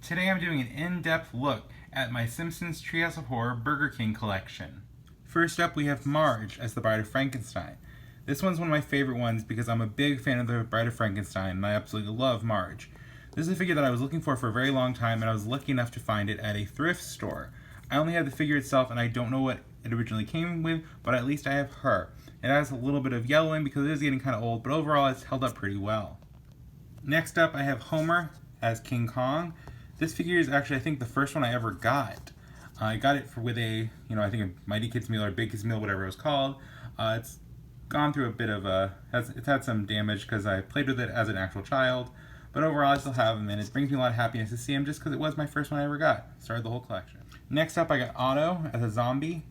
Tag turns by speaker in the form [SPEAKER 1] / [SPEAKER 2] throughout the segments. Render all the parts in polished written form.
[SPEAKER 1] Today I'm doing an in-depth look at my Simpsons Tree of Horror Burger King collection. First up we have Marge as the Bride of Frankenstein. This one's one of my favorite ones because I'm a big fan of the Bride of Frankenstein and I absolutely love Marge. This is a figure that I was looking for a very long time and I was lucky enough to find it at a thrift store. I only have the figure itself and I don't know what it originally came with, but at least I have her. It has a little bit of yellowing because it is getting kind of old, but overall it's held up pretty well. Next up I have Homer as King Kong. This figure is actually, I think, the first one I ever got. I got it with a, I think a Mighty Kids meal or Big Kids meal, whatever it was called. It's gone through a bit of it's had some damage because I played with it as an actual child. But overall, I still have him, and it brings me a lot of happiness to see him just because it was my first one I ever got. Started the whole collection. Next up, I got Otto as a zombie.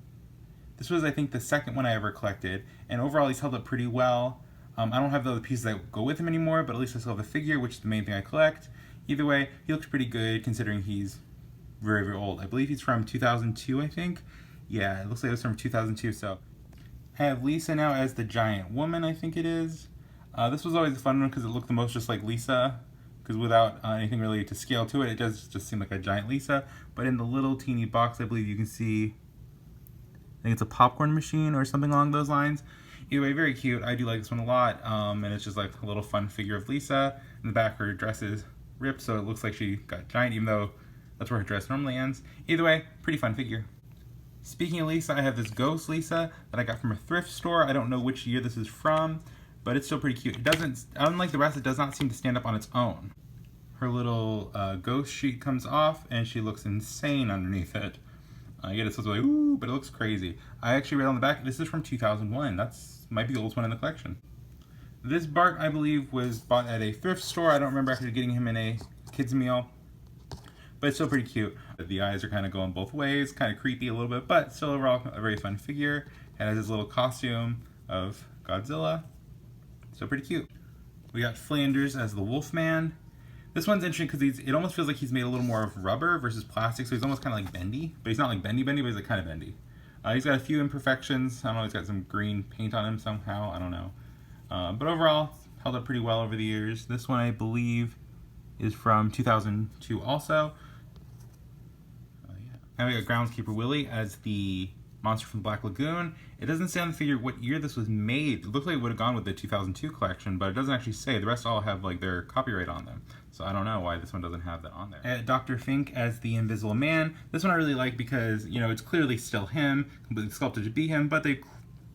[SPEAKER 1] This was, I think, the second one I ever collected, and overall, he's held up pretty well. I don't have the other pieces that go with him anymore, but at least I still have the figure, which is the main thing I collect. Either way, he looks pretty good considering he's very, very old. I believe he's from 2002, I think. Yeah, it looks like it was from 2002, so. I have Lisa now as the giant woman, I think it is. This was always a fun one because it looked the most just like Lisa, because without anything really to scale to it, it does just seem like a giant Lisa. But in the little teeny box, I believe you can see, I think it's a popcorn machine or something along those lines. Either way, very cute. I do like this one a lot, and it's just like a little fun figure of Lisa. In the back, her dress is ripped, so it looks like she got giant, even though that's where her dress normally ends. Either way, pretty fun figure. Speaking of Lisa, I have this ghost Lisa that I got from a thrift store. I don't know which year this is from, but it's still pretty cute. It doesn't, unlike the rest, it does not seem to stand up on its own. Her little ghost sheet comes off, and she looks insane underneath it. I get it, so it's like, ooh, but it looks crazy. I actually read on the back, this is from 2001. That's might be the oldest one in the collection. This Bart, I believe, was bought at a thrift store. I don't remember actually getting him in a kid's meal, but it's still pretty cute. The eyes are kind of going both ways, kind of creepy a little bit, but still overall a very fun figure. It has his little costume of Godzilla. Still pretty cute. We got Flanders as the Wolfman. This one's interesting because it almost feels like he's made a little more of rubber versus plastic, so he's almost kind of like bendy, but he's not like bendy, but he's like kind of bendy. He's got a few imperfections. I don't know, he's got some green paint on him somehow, I don't know. But overall, held up pretty well over the years. This one, I believe, is from 2002 also. Now we got Groundskeeper Willie as the monster from the Black Lagoon. It doesn't say on the figure what year this was made. It looks like it would have gone with the 2002 collection, but it doesn't actually say. The rest all have like their copyright on them. So I don't know why this one doesn't have that on there. Dr. Fink as the Invisible Man. This one I really like because, it's clearly still him, completely sculpted to be him, but they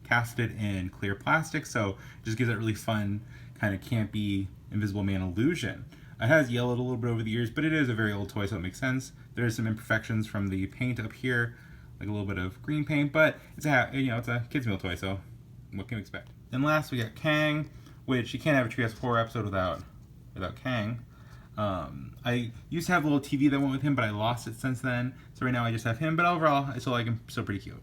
[SPEAKER 1] cast it in clear plastic, so it just gives that really fun, kind of campy Invisible Man illusion. It has yellowed a little bit over the years, but it is a very old toy, so it makes sense. There's some imperfections from the paint up here, like a little bit of green paint, but it's a kids meal toy, so what can we expect? Then last we got Kang, which you can't have a Treehouse Horror episode without Kang. I used to have a little TV that went with him, but I lost it since then, so right now I just have him, but overall I still like him, still pretty cute.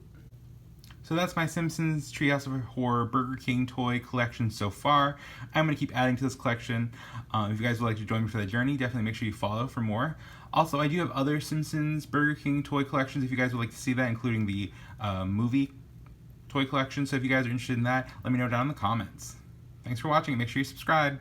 [SPEAKER 1] So that's my Simpsons Treehouse of Horror Burger King toy collection so far. I'm going to keep adding to this collection. If you guys would like to join me for that journey, definitely make sure you follow for more. Also, I do have other Simpsons Burger King toy collections if you guys would like to see that, including the movie toy collection. So if you guys are interested in that, let me know down in the comments. Thanks for watching and make sure you subscribe.